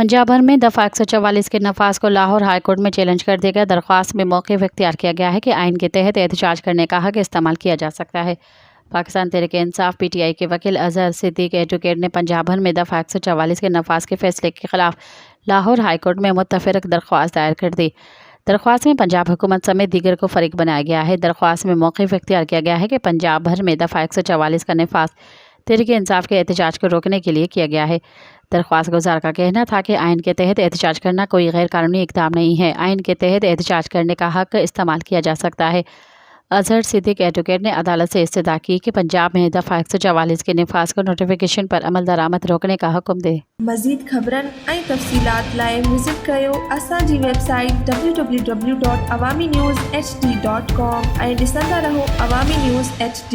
पंजाब भर में दफ़ा 144 के नफाज को लाहौर हाई कोर्ट में चैलेंज कर दिया गया। दरख्वास्त में मौक़िफ़ इख्तियार किया गया है कि आइन के तहत एहतजाज करने का हक़ इस्तेमाल किया जा सकता है। पाकिस्तान तहरीक इंसाफ PTI के वकील अजहर सिद्दीक़ एडवोकेट ने पंजाब भर में दफ़ा 144 के नफाज के फैसले के खिलाफ लाहौर हाई कोर्ट में मुतफ़रक़ दरख्वास्त दायर कर दी। दरख्वास्त में पंजाब हुकूमत समेत दीगर को फ़रीक बनाया गया है। दरख्वास्त में मौक़िफ़ इख्तियार किया गया है कि पंजाब भर में दफ़ा 144 का नफाज तहरीक इंसाफ के एहतजाज को रोकने के लिए किया गया है। दरख्वास्त गुजार का कहना था कि आइन के तहत एहतजाज करना कोई गैर कानूनी इक़दाम नहीं है। आइन के तहत एहतजाज करने का हक़ इस्तेमाल किया जा सकता है। अजहर सिद्दीक़ एडवोकेट ने अदालत से इस्तदा की कि पंजाब में दफ़ा 144 के नफाज को नोटिफिकेशन पर अमल दरामद रोकने का हुक्म दे। मज़ीद ख़बरन ऐं तफ़सीलात लाइ विज़िट कयो असांजी वेबसाइट www.awamiNewsHD.com ऐं ॾिसंदा रहो अवामी न्यूज़ HD।